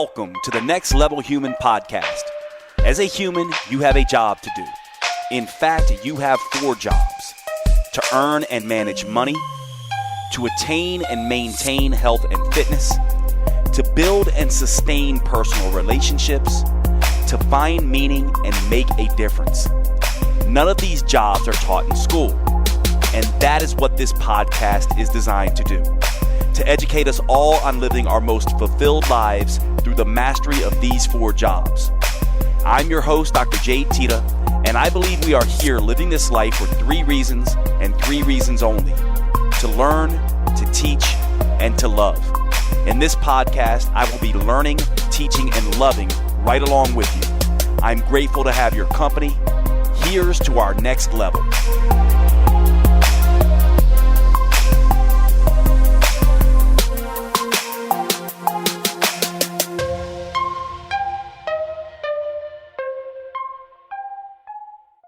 Welcome to the Next Level Human podcast. As a human, you have a job to do. In fact, you have 4 jobs: to earn and manage money, to attain and maintain health and fitness, to build and sustain personal relationships, to find meaning and make a difference. None of these jobs are taught in school, and that is what this podcast is designed to do. To educate us all on living our most fulfilled lives through the mastery of these 4 jobs. I'm your host, Dr. Jade Teta, and I believe we are here living this life for 3 reasons and 3 reasons only: to learn, to teach, and to love. In this podcast, I will be learning, teaching, and loving right along with you. I'm grateful to have your company. Here's to our next level.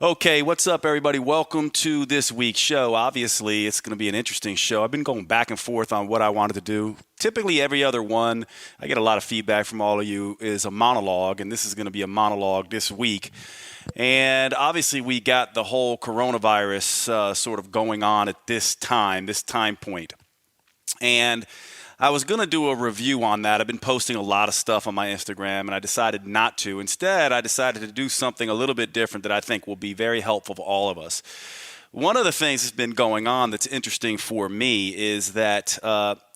Okay, what's up, everybody? Welcome to this week's show. Obviously, it's going to be an interesting show. I've been going back and forth on what I wanted to do. Typically, every other one, I get a lot of feedback from all of you, is a monologue, and this is going to be a monologue this week. And obviously, we got the whole coronavirus sort of going on at this time point. And I was going to do a review on that. I've been posting a lot of stuff on my Instagram, and I decided not to. Instead, I decided to do something a little bit different that I think will be very helpful for all of us. One of the things that's been going on that's interesting for me is that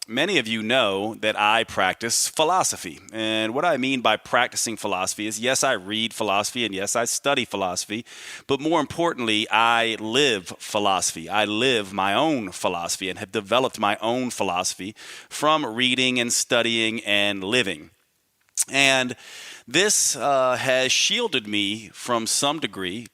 many of you know that I practice philosophy. And what I mean by practicing philosophy is, yes, I read philosophy, and yes, I study philosophy, but more importantly, I live philosophy. I live my own philosophy and have developed my own philosophy from reading and studying and living. And this has shielded me from some degree,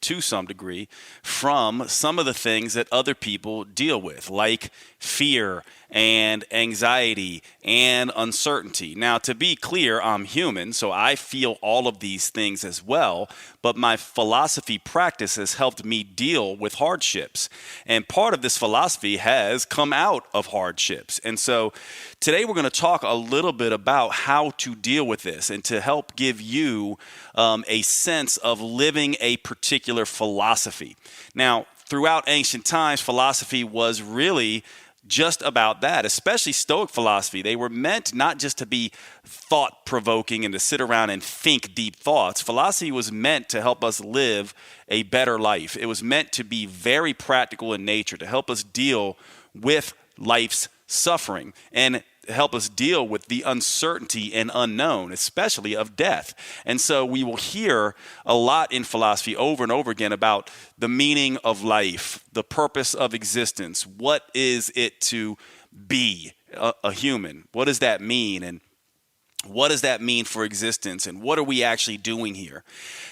from some of the things that other people deal with, like fear and anxiety and uncertainty. Now, to be clear, I'm human, so I feel all of these things as well, but my philosophy practice has helped me deal with hardships. And part of this philosophy has come out of hardships. And so today we're going to talk a little bit about how to deal with this and to help give you a sense of living a particular philosophy. Now, throughout ancient times, philosophy was really just about that, especially Stoic philosophy. They were meant not just to be thought-provoking and to sit around and think deep thoughts. Philosophy was meant to help us live a better life. It was meant to be very practical in nature, to help us deal with life's suffering and help us deal with the uncertainty and unknown, especially of death. And so we will hear a lot in philosophy over and over again about the meaning of life, the purpose of existence. What is it to be a human? What does that mean? And what does that mean for existence? And what are we actually doing here?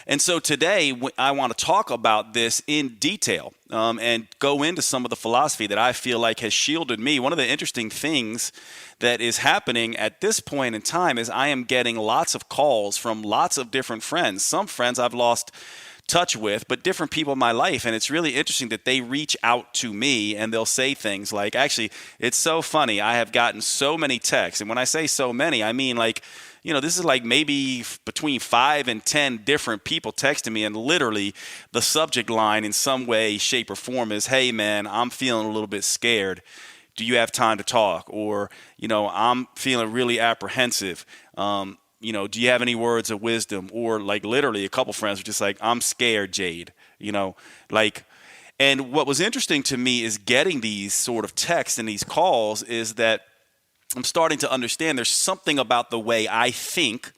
And so today I want to talk about this in detail and go into some of the philosophy that I feel like has shielded me. One of the interesting things that is happening at this point in time is I am getting lots of calls from lots of different friends. Some friends I've lost touch with, but different people in my life. And it's really interesting that they reach out to me and they'll say things like, actually, it's so funny. I have gotten so many texts. And when I say so many, I mean like, this is like maybe between 5 and 10 different people texting me, and literally the subject line in some way, shape, or form is, hey man, I'm feeling a little bit scared. Do you have time to talk? Or, I'm feeling really apprehensive. Do you have any words of wisdom? Or like literally a couple friends were just like, I'm scared, Jade, and what was interesting to me is getting these sort of texts and these calls is that I'm starting to understand there's something about the way I think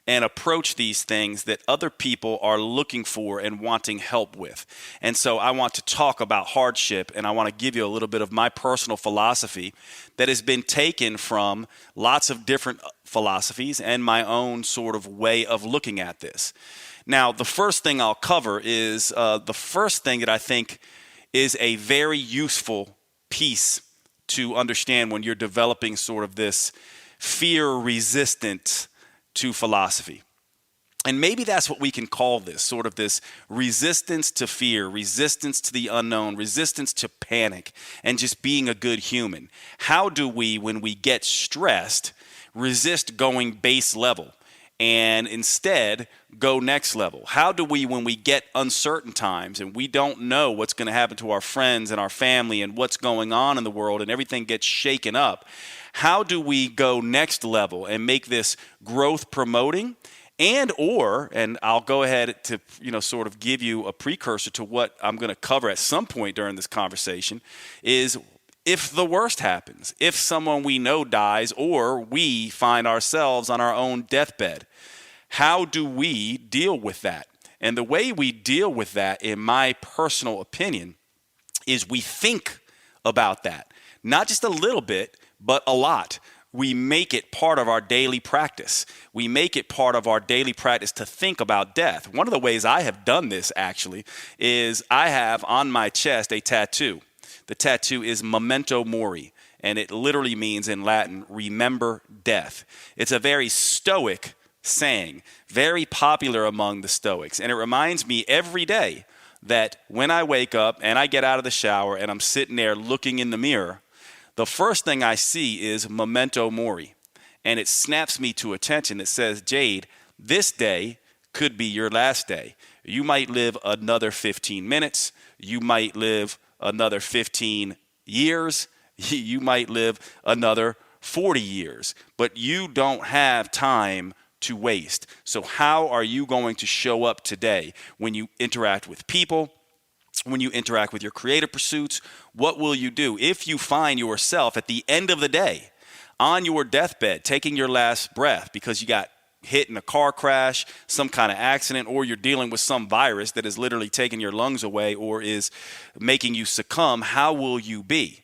and approach these things that other people are looking for and wanting help with. And so I want to talk about hardship, and I want to give you a little bit of my personal philosophy that has been taken from lots of different philosophies and my own sort of way of looking at this. Now, the first thing I'll cover is the first thing that I think is a very useful piece to understand when you're developing sort of this fear-resistant to philosophy. And maybe that's what we can call this, sort of this resistance to fear, resistance to the unknown, resistance to panic, and just being a good human. How do we, when we get stressed, resist going base level and instead go next level? How do we, when we get uncertain times and we don't know what's going to happen to our friends and our family and what's going on in the world and everything gets shaken up, how do we go next level and make this growth promoting? And I'll go ahead to, sort of give you a precursor to what I'm going to cover at some point during this conversation, is if the worst happens, if someone we know dies or we find ourselves on our own deathbed, how do we deal with that? And the way we deal with that, in my personal opinion, is we think about that. Not just a little bit, but a lot. We make it part of our daily practice. We make it part of our daily practice to think about death. One of the ways I have done this, actually, is I have on my chest a tattoo. The tattoo is memento mori, and it literally means in Latin, remember death. It's a very Stoic saying, very popular among the Stoics, and it reminds me every day that when I wake up and I get out of the shower and I'm sitting there looking in the mirror, the first thing I see is memento mori, and it snaps me to attention. It says, Jade, this day could be your last day. You might live another 15 minutes. You might live another 15 years. You might live another 40 years, but you don't have time to waste. So how are you going to show up today when you interact with people? When you interact with your creative pursuits, what will you do if you find yourself at the end of the day on your deathbed taking your last breath because you got hit in a car crash, some kind of accident, or you're dealing with some virus that is literally taking your lungs away or is making you succumb? How will you be?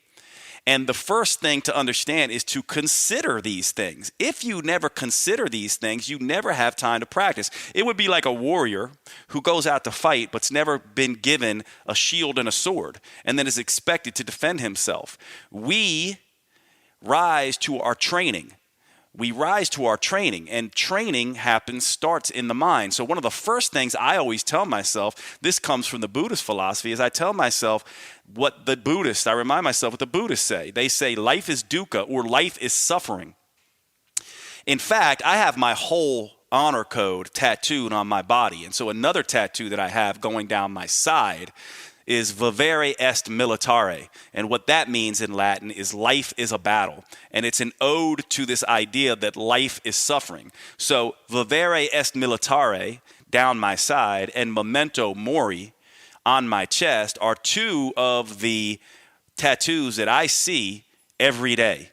And the first thing to understand is to consider these things. If you never consider these things, you never have time to practice. It would be like a warrior who goes out to fight but's never been given a shield and a sword and then is expected to defend himself. We rise to our training. And training starts in the mind. So one of the first things I always tell myself, this comes from the Buddhist philosophy, is I tell myself I remind myself what the Buddhists say. They say life is dukkha, or life is suffering. In fact, I have my whole honor code tattooed on my body. And so another tattoo that I have going down my side is vivere est militare. And what that means in Latin is life is a battle. And it's an ode to this idea that life is suffering. So vivere est militare down my side and memento mori on my chest are two of the tattoos that I see every day.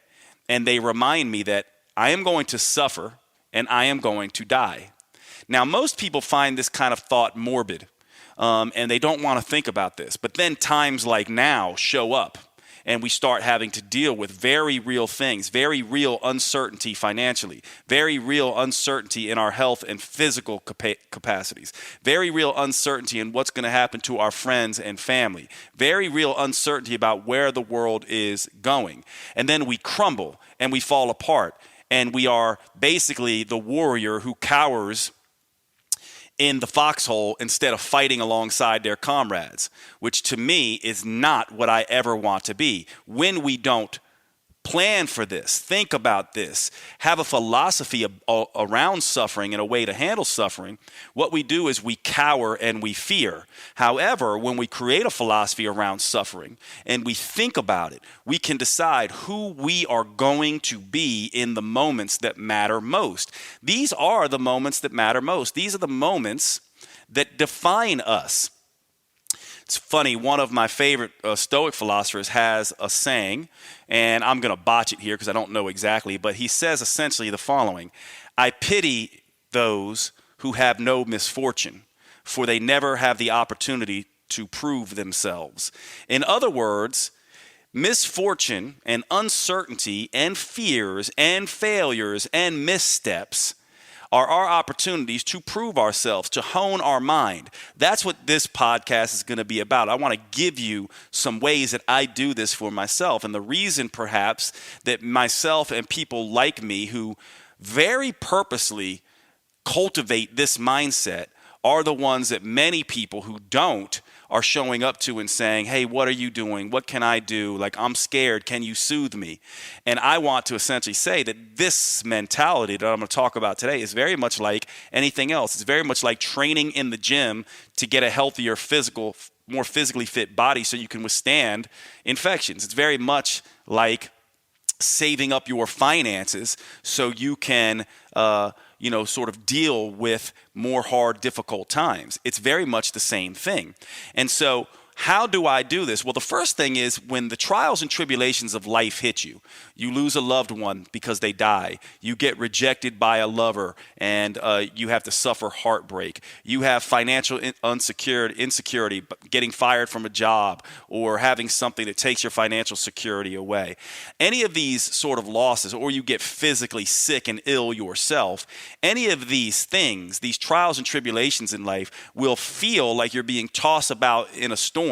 And they remind me that I am going to suffer and I am going to die. Now, most people find this kind of thought morbid. And they don't want to think about this. But then times like now show up, and we start having to deal with very real things, very real uncertainty financially, very real uncertainty in our health and physical capacities, very real uncertainty in what's going to happen to our friends and family, very real uncertainty about where the world is going. And then we crumble and we fall apart, and we are basically the warrior who cowers in the foxhole instead of fighting alongside their comrades, which to me is not what I ever want to be. When we don't plan for this, think about this, have a philosophy around suffering and a way to handle suffering, what we do is we cower and we fear. However, when we create a philosophy around suffering and we think about it, we can decide who we are going to be in the moments that matter most. These are the moments that matter most. These are the moments that define us. It's funny, one of my favorite Stoic philosophers has a saying, and I'm going to botch it here because I don't know exactly, but he says essentially the following: I pity those who have no misfortune, for they never have the opportunity to prove themselves. In other words, misfortune and uncertainty and fears and failures and missteps are our opportunities to prove ourselves, to hone our mind. That's what this podcast is going to be about. I want to give you some ways that I do this for myself. And the reason perhaps that myself and people like me who very purposely cultivate this mindset are the ones that many people who don't are showing up to and saying, hey, what are you doing? What can I do? Like, I'm scared. Can you soothe me? And I want to essentially say that this mentality that I'm going to talk about today is very much like anything else. It's very much like training in the gym to get a healthier more physically fit body so you can withstand infections. It's very much like saving up your finances so you can sort of deal with more hard, difficult times. It's very much the same thing. And so how do I do this? Well, the first thing is when the trials and tribulations of life hit you, you lose a loved one because they die. You get rejected by a lover and you have to suffer heartbreak. You have financial insecurity, getting fired from a job or having something that takes your financial security away. Any of these sort of losses, or you get physically sick and ill yourself, any of these things, these trials and tribulations in life will feel like you're being tossed about in a storm.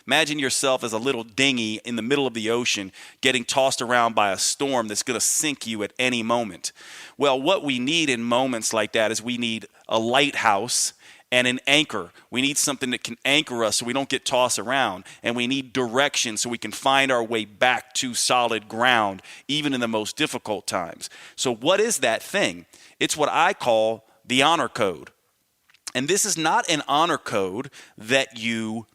Imagine yourself as a little dinghy in the middle of the ocean getting tossed around by a storm that's going to sink you at any moment. Well, what we need in moments like that is we need a lighthouse and an anchor. We need something that can anchor us so we don't get tossed around. And we need direction so we can find our way back to solid ground, even in the most difficult times. So what is that thing? It's what I call the honor code. And this is not an honor code that you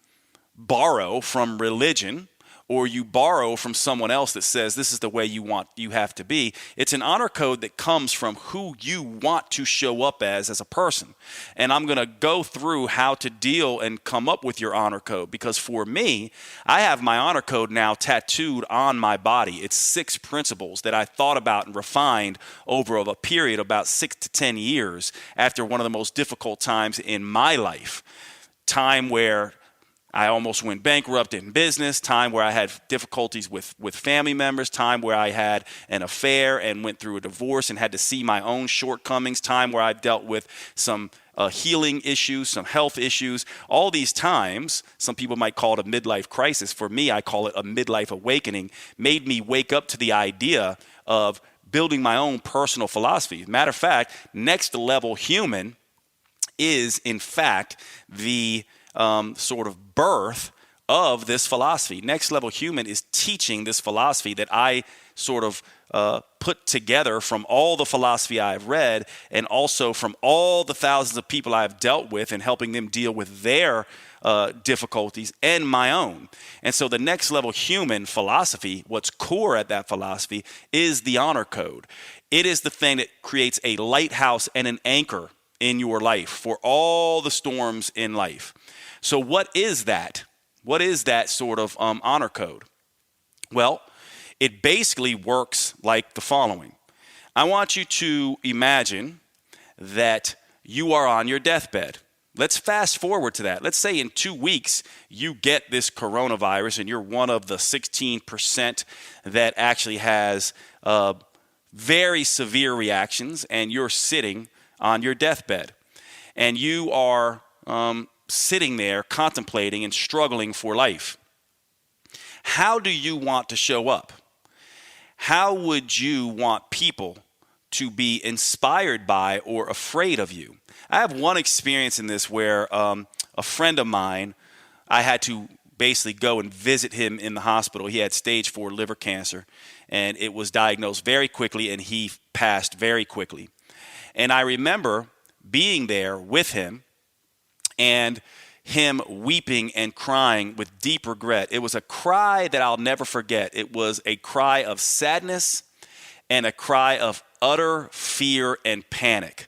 borrow from religion or you borrow from someone else that says this is the way you have to be. It's an honor code that comes from who you want to show up as a person. And I'm going to go through how to deal and come up with your honor code, because for me, I have my honor code now tattooed on my body. It's 6 principles that I thought about and refined over a period of about 6 to 10 years after one of the most difficult times in my life. Time where I almost went bankrupt in business, time where I had difficulties with family members, time where I had an affair and went through a divorce and had to see my own shortcomings, time where I've dealt with some healing issues, some health issues. All these times, some people might call it a midlife crisis. For me, I call it a midlife awakening, made me wake up to the idea of building my own personal philosophy. Matter of fact, Next Level Human is, in fact, the sort of birth of this philosophy. Next Level Human is teaching this philosophy that I sort of put together from all the philosophy I've read and also from all the thousands of people I've dealt with and helping them deal with their difficulties and my own. And so the Next Level Human philosophy, what's core at that philosophy, is the honor code. It is the thing that creates a lighthouse and an anchor in your life for all the storms in life. So what is that? What is that sort of honor code? Well, it basically works like the following. I want you to imagine that you are on your deathbed. Let's fast forward to that. Let's say in 2 weeks you get this coronavirus and you're one of the 16% that actually has very severe reactions, and you're sitting on your deathbed. And you are sitting there contemplating and struggling for life. How do you want to show up? How would you want people to be inspired by or afraid of you? I have one experience in this where a friend of mine, I had to basically go and visit him in the hospital. He had stage 4 liver cancer, and it was diagnosed very quickly, and he passed very quickly. And I remember being there with him and him weeping and crying with deep regret. It was a cry that I'll never forget. It was a cry of sadness and a cry of utter fear and panic.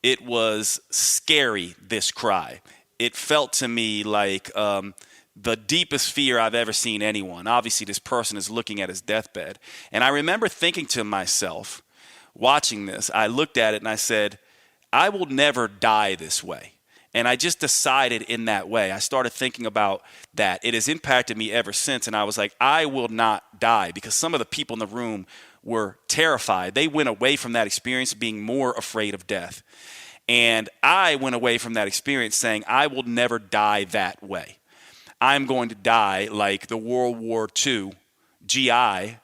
It was scary, this cry. It felt to me like the deepest fear I've ever seen anyone. Obviously, this person is looking at his deathbed. And I remember thinking to myself, watching this, I looked at it and I said, I will never die this way. And I just decided in that way. I started thinking about that. It has impacted me ever since. And I was like, I will not die, because some of the people in the room were terrified. They went away from that experience being more afraid of death. And I went away from that experience saying, I will never die that way. I'm going to die like the World War II GI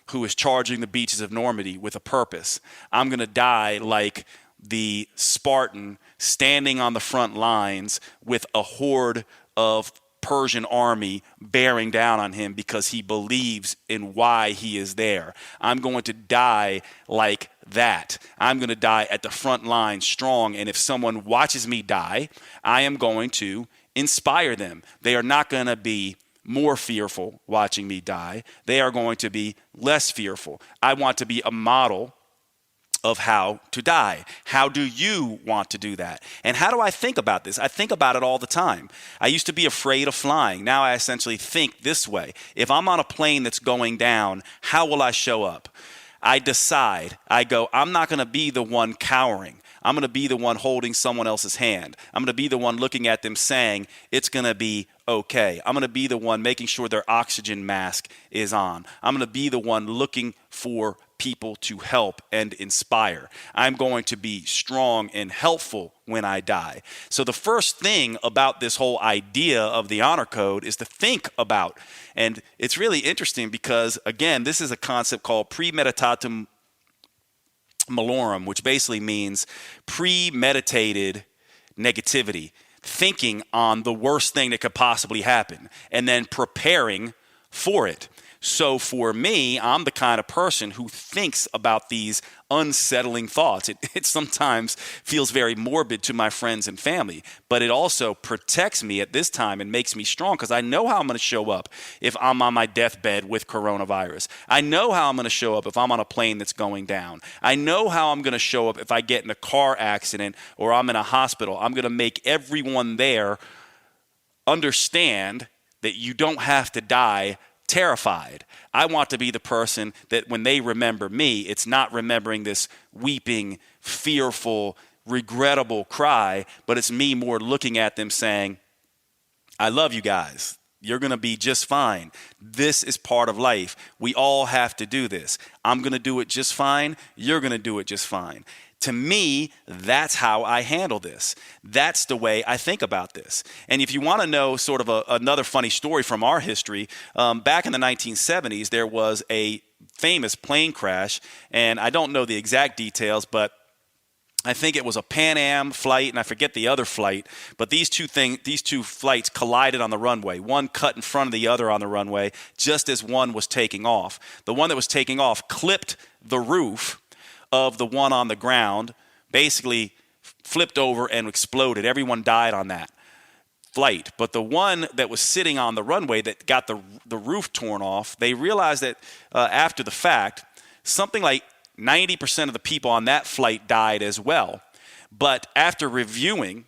who is charging the beaches of Normandy with a purpose. I'm going to die like the Spartan standing on the front lines with a horde of Persian army bearing down on him because he believes in why he is there. I'm going to die like that. I'm going to die at the front line strong. And if someone watches me die, I am going to inspire them. They are not going to be more fearful watching me die. They are going to be less fearful. I want to be a model of how to die. How do you want to do that? And how do I think about this? I think about it all the time. I used to be afraid of flying. Now I essentially think this way. If I'm on a plane that's going down, how will I show up? I decide. I go, I'm not going to be the one cowering. I'm going to be the one holding someone else's hand. I'm going to be the one looking at them saying, it's going to be okay. I'm going to be the one making sure their oxygen mask is on. I'm going to be the one looking for people to help and inspire. I'm going to be strong and helpful when I die. So the first thing about this whole idea of the honor code is to think about. And it's really interesting because, again, this is a concept called premeditatum malorum, which basically means premeditated negativity, thinking on the worst thing that could possibly happen and then preparing for it. So for me, I'm the kind of person who thinks about these unsettling thoughts. It sometimes feels very morbid to my friends and family, but it also protects me at this time and makes me strong because I know how I'm going to show up if I'm on my deathbed with coronavirus. I know how I'm going to show up if I'm on a plane that's going down. I know how I'm going to show up if I get in a car accident or I'm in a hospital. I'm going to make everyone there understand that you don't have to die terrified. I want to be the person that when they remember me, it's not remembering this weeping, fearful, regrettable cry, but it's me more looking at them saying, I love you guys. You're going to be just fine. This is part of life. We all have to do this. I'm going to do it just fine. You're going to do it just fine. To me, that's how I handle this. That's the way I think about this. And if you want to know sort of another funny story from our history, back in the 1970s, there was a famous plane crash, and I don't know the exact details, but I think it was a Pan Am flight, and I forget the other flight, but these two flights collided on the runway. One cut in front of the other on the runway, just as one was taking off. The one that was taking off clipped the roof of the one on the ground, basically flipped over and exploded. Everyone died on that flight. But the one that was sitting on the runway that got the roof torn off, they realized that after the fact, something like 90% of the people on that flight died as well. But after reviewing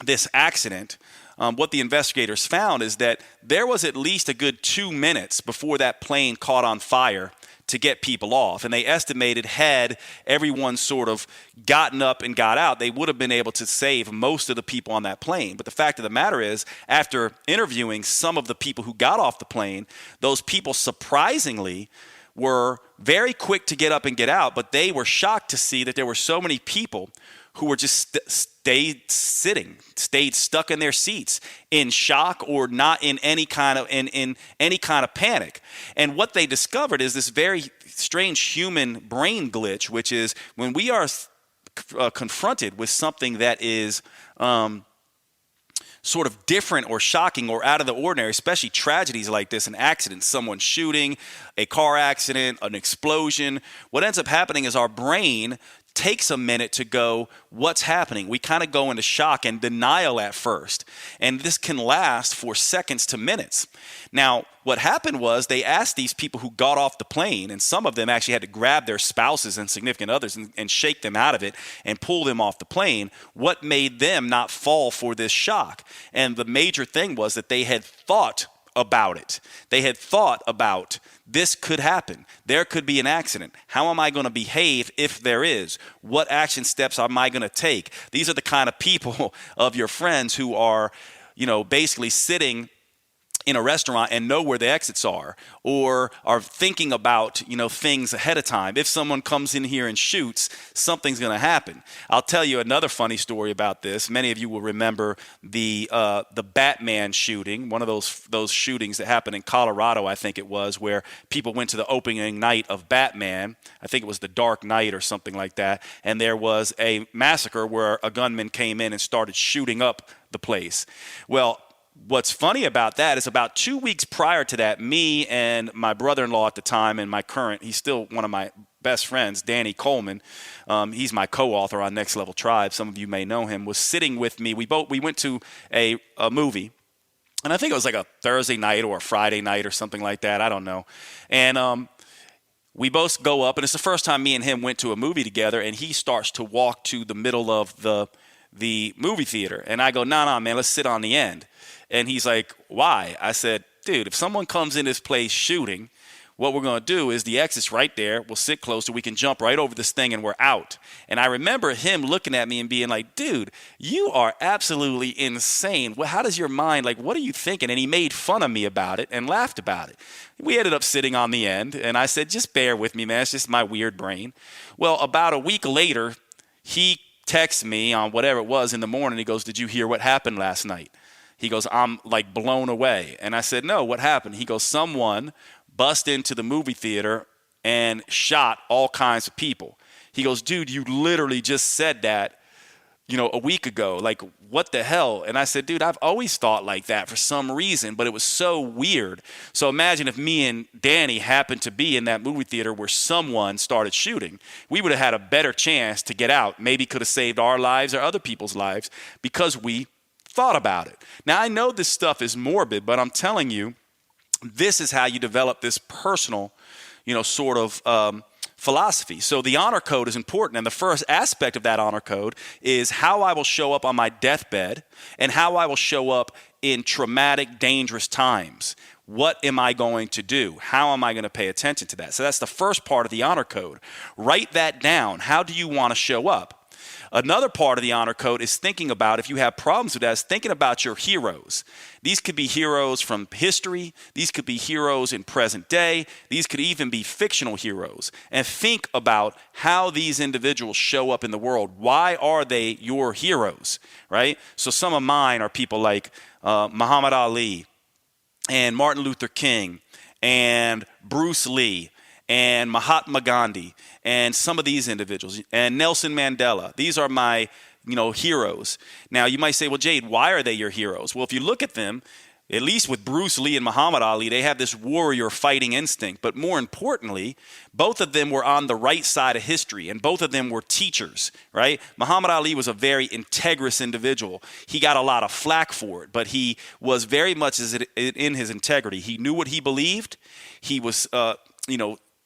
this accident, what the investigators found is that there was at least a good 2 minutes before that plane caught on fire to get people off. And they estimated had everyone sort of gotten up and got out, they would have been able to save most of the people on that plane. But the fact of the matter is, after interviewing some of the people who got off the plane, those people surprisingly were very quick to get up and get out, but they were shocked to see that there were so many people who were just stayed stuck in their seats in shock or not in any kind of panic. And what they discovered is this very strange human brain glitch, which is when we are confronted with something that is sort of different or shocking or out of the ordinary, especially tragedies like this, an accident, someone shooting, a car accident, an explosion. What ends up happening is our brain takes a minute to go, what's happening? We kind of go into shock and denial at first. And this can last for seconds to minutes. Now, what happened was they asked these people who got off the plane, and some of them actually had to grab their spouses and significant others and shake them out of it and pull them off the plane, what made them not fall for this shock. And the major thing was that they had thought about it. They had thought about this could happen. There could be an accident. How am I going to behave if there is? What action steps am I going to take? These are the kind of people of your friends who are, basically sitting in a restaurant and know where the exits are, or are thinking about, things ahead of time. If someone comes in here and shoots, something's going to happen. I'll tell you another funny story about this. Many of you will remember the Batman shooting, one of those shootings that happened in Colorado, I think it was, where people went to the opening night of Batman. I think it was the Dark Knight or something like that, and there was a massacre where a gunman came in and started shooting up the place. Well, what's funny about that is about 2 weeks prior to that, me and my brother-in-law at the time and he's still one of my best friends, Danny Coleman, he's my co-author on Next Level Tribe. Some of you may know him, was sitting with me. We went to a movie, and I think it was like a Thursday night or a Friday night or something like that. I don't know. And we both go up, and it's the first time me and him went to a movie together, and he starts to walk to the middle of the movie theater. And I go, nah, man, let's sit on the end. And he's like, why? I said, dude, if someone comes in this place shooting, what we're going to do is the exit's right there. We'll sit closer. We can jump right over this thing and we're out. And I remember him looking at me and being like, dude, you are absolutely insane. Well, how does your mind, what are you thinking? And he made fun of me about it and laughed about it. We ended up sitting on the end. And I said, just bear with me, man. It's just my weird brain. Well, about a week later, he texts me on whatever it was in the morning. He goes, did you hear what happened last night? He goes, I'm blown away. And I said, no, what happened? He goes, someone bust into the movie theater and shot all kinds of people. He goes, dude, you literally just said that, a week ago. What the hell? And I said, dude, I've always thought like that for some reason, but it was so weird. So imagine if me and Danny happened to be in that movie theater where someone started shooting. We would have had a better chance to get out. Maybe could have saved our lives or other people's lives because we thought about it. Now, I know this stuff is morbid, but I'm telling you, this is how you develop this personal, sort of philosophy. So the honor code is important. And the first aspect of that honor code is how I will show up on my deathbed and how I will show up in traumatic, dangerous times. What am I going to do? How am I going to pay attention to that? So that's the first part of the honor code. Write that down. How do you want to show up? Another part of the honor code is thinking about, if you have problems with that, is thinking about your heroes. These could be heroes from history. These could be heroes in present day. These could even be fictional heroes. And think about how these individuals show up in the world. Why are they your heroes, right? So some of mine are people like Muhammad Ali and Martin Luther King and Bruce Lee and Mahatma Gandhi, and some of these individuals, and Nelson Mandela. These are my, heroes. Now, you might say, well, Jade, why are they your heroes? Well, if you look at them, at least with Bruce Lee and Muhammad Ali, they have this warrior fighting instinct. But more importantly, both of them were on the right side of history, and both of them were teachers, right? Muhammad Ali was a very integrous individual. He got a lot of flack for it, but he was very much in his integrity. He knew what he believed. He was,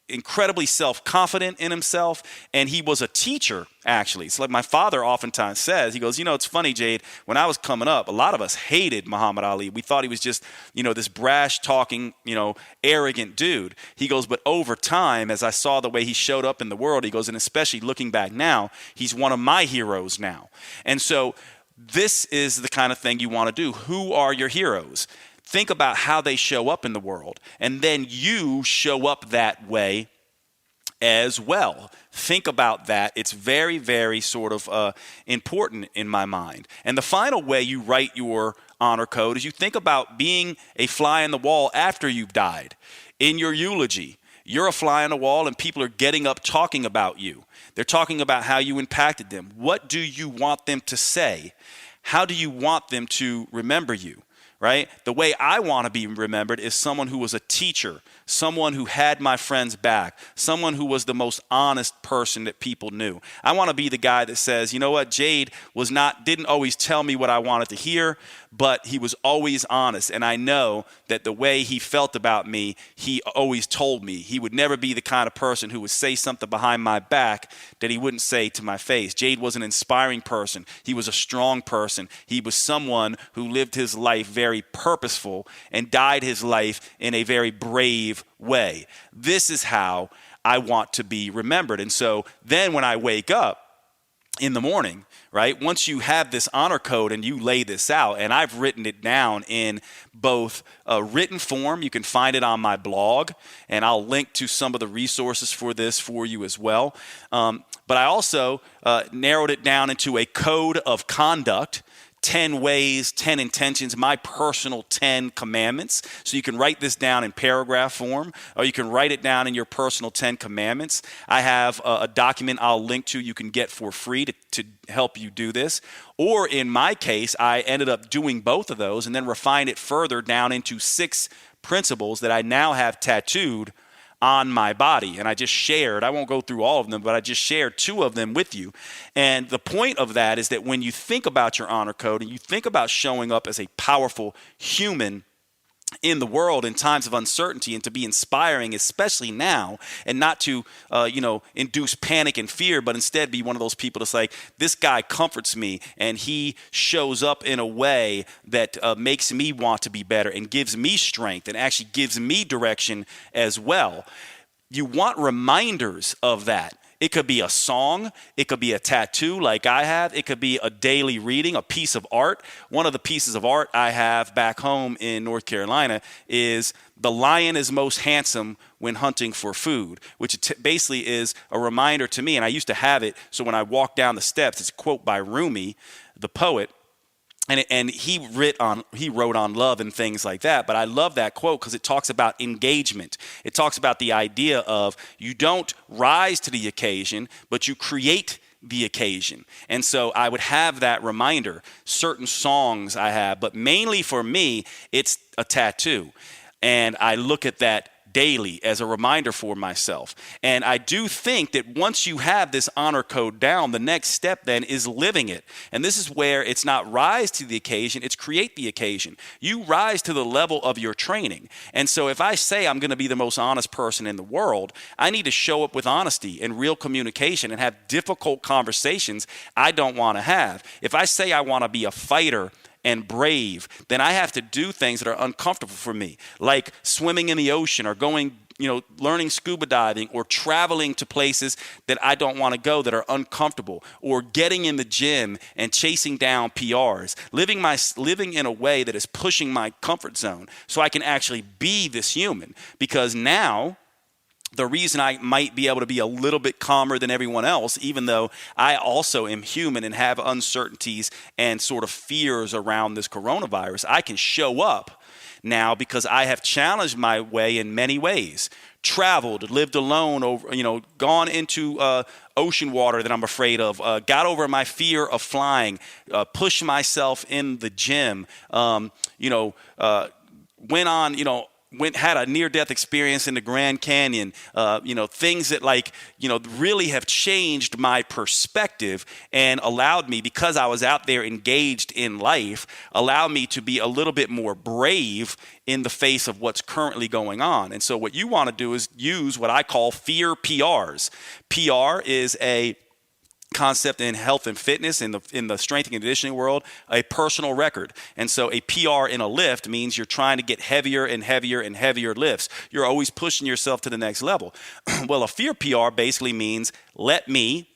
incredibly self-confident in himself, and he was a teacher, actually. It's like my father oftentimes says, he goes, it's funny, Jade, when I was coming up, a lot of us hated Muhammad Ali. We thought he was just, this brash talking, arrogant dude. He goes, but over time, as I saw the way he showed up in the world, he goes, and especially looking back now, he's one of my heroes now. And so this is the kind of thing you want to do. Who are your heroes? Think about how they show up in the world, and then you show up that way as well. Think about that. It's very, very sort of important in my mind. And the final way you write your honor code is you think about being a fly on the wall after you've died. In your eulogy, you're a fly on the wall and people are getting up talking about you. They're talking about how you impacted them. What do you want them to say? How do you want them to remember you? Right? The way I want to be remembered is someone who was a teacher, someone who had my friends back, someone who was the most honest person that people knew. I want to be the guy that says, you know what, Jade didn't always tell me what I wanted to hear, but he was always honest. And I know that the way he felt about me, he always told me. He would never be the kind of person who would say something behind my back that he wouldn't say to my face. Jade was an inspiring person. He was a strong person. He was someone who lived his life very purposeful and died his life in a very brave way. This is how I want to be remembered. And so then when I wake up, in the morning, right? Once you have this honor code and you lay this out, and I've written it down in both a written form, you can find it on my blog, and I'll link to some of the resources for this for you as well. But I also narrowed it down into a code of conduct, 10 ways, 10 intentions, my personal 10 commandments. So you can write this down in paragraph form, or you can write it down in your personal 10 commandments. I have a document I'll link to you can get for free to help you do this. Or in my case, I ended up doing both of those and then refined it further down into 6 principles that I now have tattooed on my body. And I just shared, I won't go through all of them, but I just shared 2 of them with you. And the point of that is that when you think about your honor code and you think about showing up as a powerful human in the world in times of uncertainty, and to be inspiring, especially now, and not to, induce panic and fear, but instead be one of those people that's like, this guy comforts me and he shows up in a way that makes me want to be better and gives me strength and actually gives me direction as well. You want reminders of that. It could be a song. It could be a tattoo like I have. It could be a daily reading, a piece of art. One of the pieces of art I have back home in North Carolina is "The lion is most handsome when hunting for food," which basically is a reminder to me. And I used to have it, so when I walk down the steps, it's a quote by Rumi, the poet. And he wrote on love and things like that. But I love that quote because it talks about engagement. It talks about the idea of you don't rise to the occasion, but you create the occasion. And so I would have that reminder. Certain songs I have, but mainly for me, it's a tattoo. And I look at that daily as a reminder for myself. And I do think that once you have this honor code down, the next step then is living it. And this is where it's not rise to the occasion, it's create the occasion. You rise to the level of your training. And so if I say I'm going to be the most honest person in the world, I need to show up with honesty and real communication and have difficult conversations I don't want to have. If I say I want to be a fighter and brave, then I have to do things that are uncomfortable for me, like swimming in the ocean or going, learning scuba diving or traveling to places that I don't want to go that are uncomfortable, or getting in the gym and chasing down PRs, living in a way that is pushing my comfort zone so I can actually be this human. Because now, the reason I might be able to be a little bit calmer than everyone else, even though I also am human and have uncertainties and sort of fears around this coronavirus, I can show up now because I have challenged my way in many ways. Traveled, lived alone, gone into ocean water that I'm afraid of, got over my fear of flying, pushed myself in the gym, had a near-death experience in the Grand Canyon, things that really have changed my perspective and allowed me, because I was out there engaged in life, allowed me to be a little bit more brave in the face of what's currently going on. And so what you want to do is use what I call fear PRs. PR is a concept in health and fitness, in the strength and conditioning world, a personal record. And so a PR in a lift means you're trying to get heavier and heavier and heavier lifts. You're always pushing yourself to the next level. Well, a fear PR basically means let me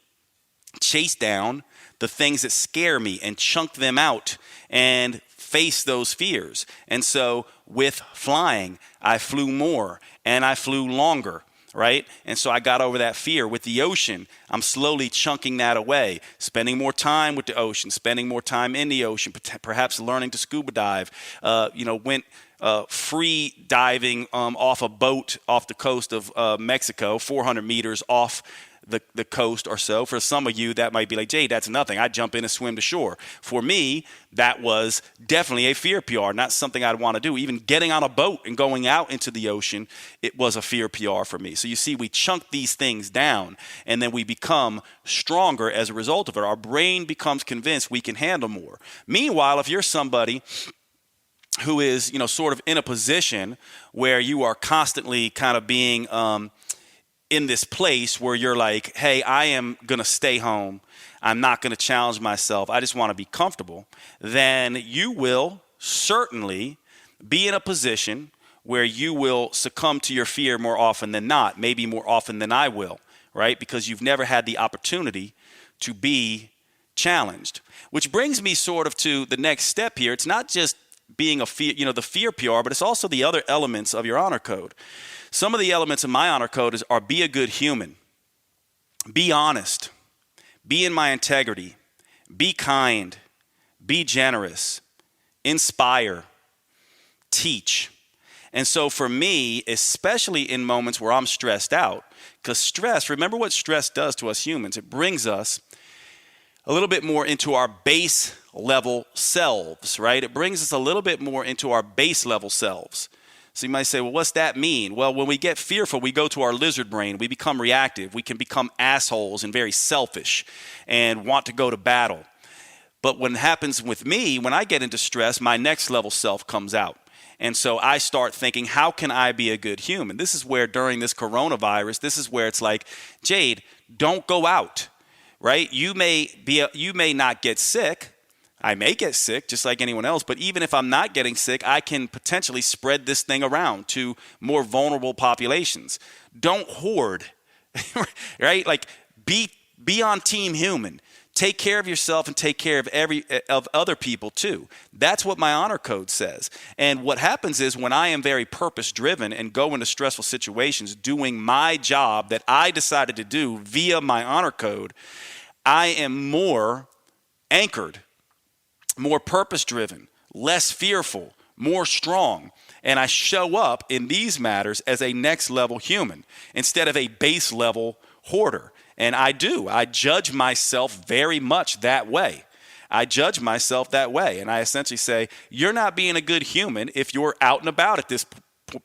chase down the things that scare me and chunk them out and face those fears. And so with flying, I flew more and I flew longer. Right? And so I got over that fear. With the ocean, I'm slowly chunking that away, spending more time with the ocean, spending more time in the ocean, perhaps learning to scuba dive, went free diving off a boat off the coast of Mexico, 400 meters off the coast or so. For some of you, that might be like, Jade, that's nothing. I jump in and swim to shore. For me, that was definitely a fear PR, not something I'd want to do. Even getting on a boat and going out into the ocean, it was a fear PR for me. So you see, we chunk these things down, and then we become stronger as a result of it. Our brain becomes convinced we can handle more. Meanwhile, if you're somebody who is, sort of in a position where you are constantly kind of being in this place where you're like, hey, I am going to stay home. I'm not going to challenge myself. I just want to be comfortable. Then you will certainly be in a position where you will succumb to your fear more often than not, maybe more often than I will, right? Because you've never had the opportunity to be challenged. Which brings me sort of to the next step here. It's not just being a fear, the fear PR, but it's also the other elements of your honor code. Some of the elements of my honor code are be a good human, be honest, be in my integrity, be kind, be generous, inspire, teach. And so for me, especially in moments where I'm stressed out, because stress, remember what stress does to us humans. It brings us a little bit more into our base level selves, right? It brings us a little bit more into our base level selves. So you might say, well, what's that mean? Well, when we get fearful, we go to our lizard brain. We become reactive. We can become assholes and very selfish and want to go to battle. But what happens with me, when I get into stress, my next level self comes out. And so I start thinking, how can I be a good human? This is where during this coronavirus, this is where it's like, Jade, don't go out. Right? You may not get sick. I may get sick just like anyone else, but even if I'm not getting sick, I can potentially spread this thing around to more vulnerable populations. Don't hoard, right? Like be on team human. Take care of yourself and take care of other people too. That's what my honor code says. And what happens is when I am very purpose driven and go into stressful situations doing my job that I decided to do via my honor code, I am more anchored, more purpose driven, less fearful, more strong. And I show up in these matters as a next level human instead of a base level hoarder. And I judge myself very much that way. I judge myself that way. And I essentially say, you're not being a good human if you're out and about at this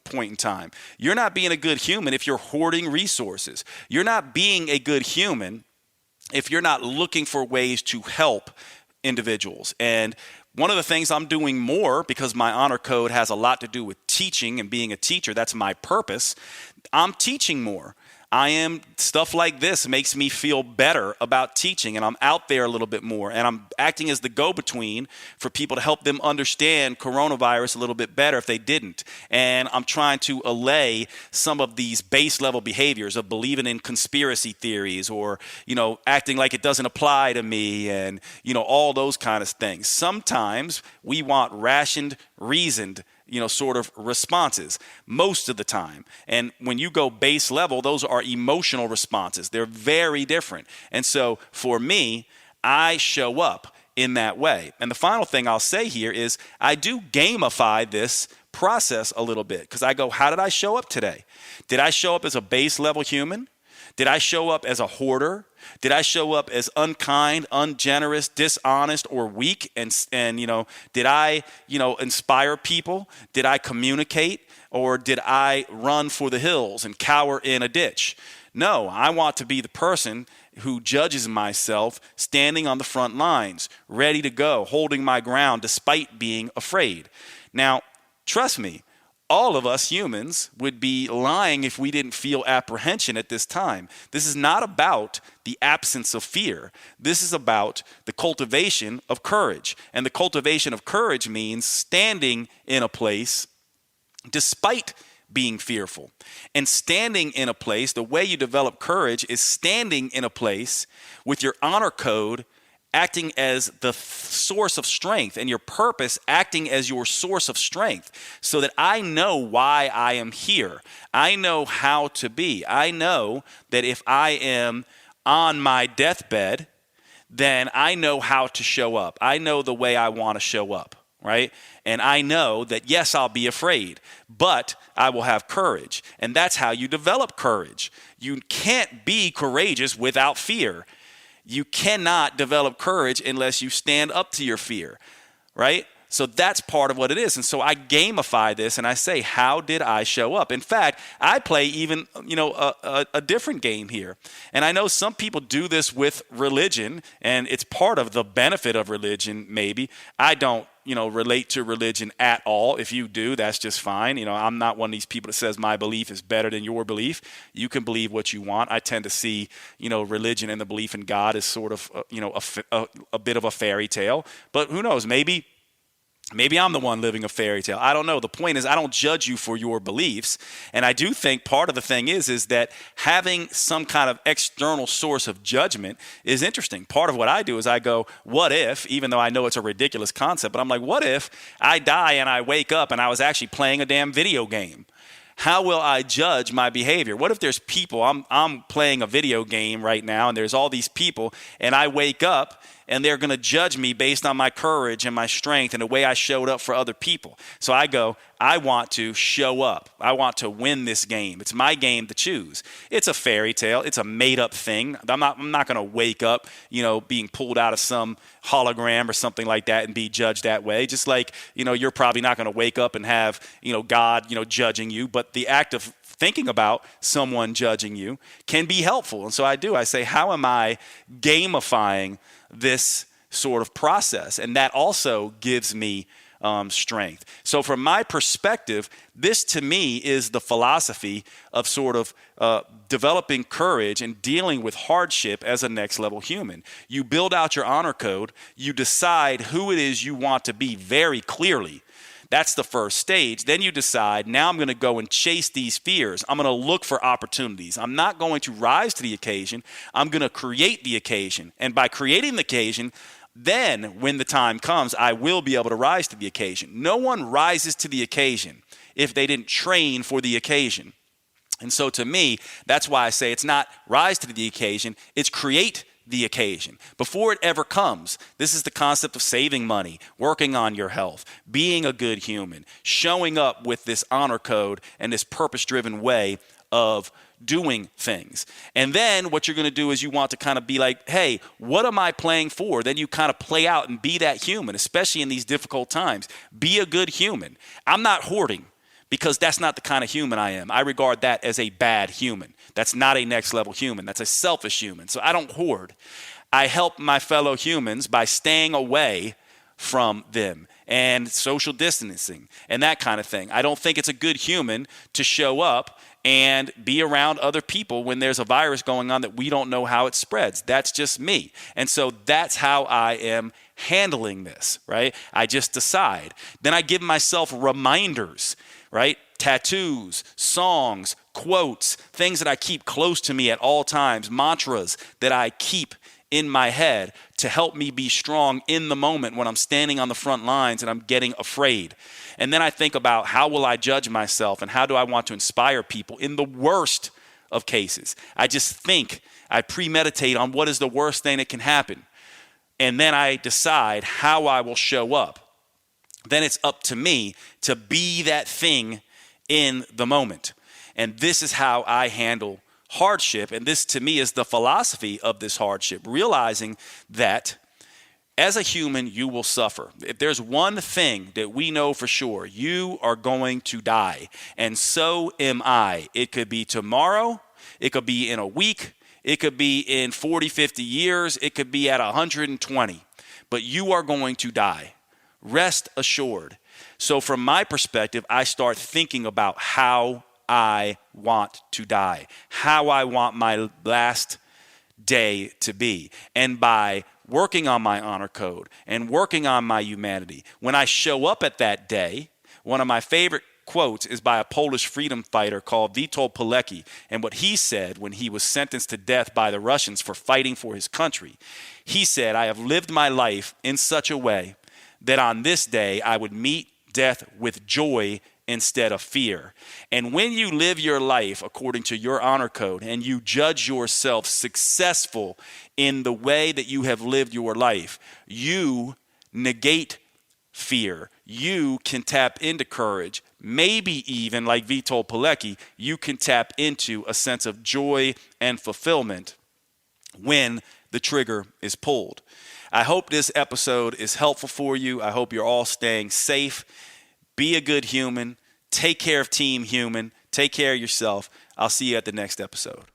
point in time. You're not being a good human if you're hoarding resources. You're not being a good human if you're not looking for ways to help individuals. And one of the things I'm doing more, because my honor code has a lot to do with teaching and being a teacher, that's my purpose, I'm teaching more. Stuff like this makes me feel better about teaching, and I'm out there a little bit more, and I'm acting as the go-between for people to help them understand coronavirus a little bit better if they didn't. And I'm trying to allay some of these base level behaviors of believing in conspiracy theories or, acting like it doesn't apply to me and, all those kind of things. Sometimes we want rationed, reasoned sort of responses most of the time. And when you go base level, those are emotional responses. They're very different. And so for me, I show up in that way. And the final thing I'll say here is I do gamify this process a little bit because I go, how did I show up today? Did I show up as a base level human? Did I show up as a hoarder? Did I show up as unkind, ungenerous, dishonest, or weak? And did I, inspire people? Did I communicate? Or did I run for the hills and cower in a ditch? No, I want to be the person who judges myself standing on the front lines, ready to go, holding my ground despite being afraid. Now, trust me, all of us humans would be lying if we didn't feel apprehension at this time. This is not about the absence of fear. This is about the cultivation of courage. And the cultivation of courage means standing in a place despite being fearful. And standing in a place, the way you develop courage is standing in a place with your honor code acting as the source of strength and your purpose acting as your source of strength so that I know why I am here. I know how to be. I know that if I am on my deathbed, then I know how to show up. I know the way I want to show up, right? And I know that, yes, I'll be afraid, but I will have courage. And that's how you develop courage. You can't be courageous without fear. You cannot develop courage unless you stand up to your fear, right? So that's part of what it is. And so I gamify this and I say, how did I show up? In fact, I play even, a different game here. And I know some people do this with religion, and it's part of the benefit of religion, maybe. I don't, relate to religion at all. If you do, that's just fine. I'm not one of these people that says my belief is better than your belief. You can believe what you want. I tend to see, religion and the belief in God as sort of, a bit of a fairy tale. But who knows? Maybe Maybe I'm the one living a fairy tale. I don't know. The point is, I don't judge you for your beliefs. And I do think part of the thing is that having some kind of external source of judgment is interesting. Part of what I do is I go, what if, even though I know it's a ridiculous concept, but I'm like, what if I die and I wake up and I was actually playing a damn video game? How will I judge my behavior? What if there's people, I'm playing a video game right now, and there's all these people, and I wake up and they're going to judge me based on my courage and my strength and the way I showed up for other people. So I go, I want to show up. I want to win this game. It's my game to choose. It's a fairy tale. It's a made-up thing. I'm not going to wake up, being pulled out of some hologram or something like that and be judged that way. Just like, you're probably not going to wake up and have, God, judging you. But the act of thinking about someone judging you can be helpful. And so I say, how am I gamifying this sort of process? And that also gives me strength. So from my perspective, this to me is the philosophy of sort of developing courage and dealing with hardship as a next level human. You build out your honor code. You decide who it is you want to be very clearly. That's the first stage. Then you decide, now I'm going to go and chase these fears. I'm going to look for opportunities. I'm not going to rise to the occasion. I'm going to create the occasion. And by creating the occasion, then when the time comes, I will be able to rise to the occasion. No one rises to the occasion if they didn't train for the occasion. And so to me, that's why I say it's not rise to the occasion, it's create the occasion. Before it ever comes, this is the concept of saving money, working on your health, being a good human, showing up with this honor code and this purpose-driven way of doing things. And then what you're going to do is you want to kind of be like, hey, what am I playing for? Then you kind of play out and be that human, especially in these difficult times. Be a good human. I'm not hoarding, because that's not the kind of human I am. I regard that as a bad human. That's not a next level human. That's a selfish human. So I don't hoard. I help my fellow humans by staying away from them and social distancing and that kind of thing. I don't think it's a good human to show up and be around other people when there's a virus going on that we don't know how it spreads. That's just me. And so that's how I am handling this, right? I just decide. Then I give myself reminders, right? Tattoos, songs, quotes, things that I keep close to me at all times, mantras that I keep in my head to help me be strong in the moment when I'm standing on the front lines and I'm getting afraid. And then I think about, how will I judge myself and how do I want to inspire people in the worst of cases? I just think, I premeditate on what is the worst thing that can happen. And then I decide how I will show up. Then it's up to me to be that thing in the moment. And this is how I handle hardship. And this to me is the philosophy of this hardship, realizing that as a human, you will suffer. If there's one thing that we know for sure, you are going to die. And so am I. It could be tomorrow. It could be in a week. It could be in 40, 50 years. It could be at 120. But you are going to die. Rest assured. So from my perspective, I start thinking about how I want to die, how I want my last day to be. And by working on my honor code and working on my humanity, when I show up at that day, one of my favorite quotes is by a Polish freedom fighter called Witold Pilecki. And what he said when he was sentenced to death by the Russians for fighting for his country, he said, I have lived my life in such a way that on this day I would meet death with joy instead of fear. And when you live your life according to your honor code and you judge yourself successful in the way that you have lived your life, you negate fear. You can tap into courage. Maybe even, like Witold Pilecki, you can tap into a sense of joy and fulfillment when the trigger is pulled. I hope this episode is helpful for you. I hope you're all staying safe. Be a good human. Take care of Team Human. Take care of yourself. I'll see you at the next episode.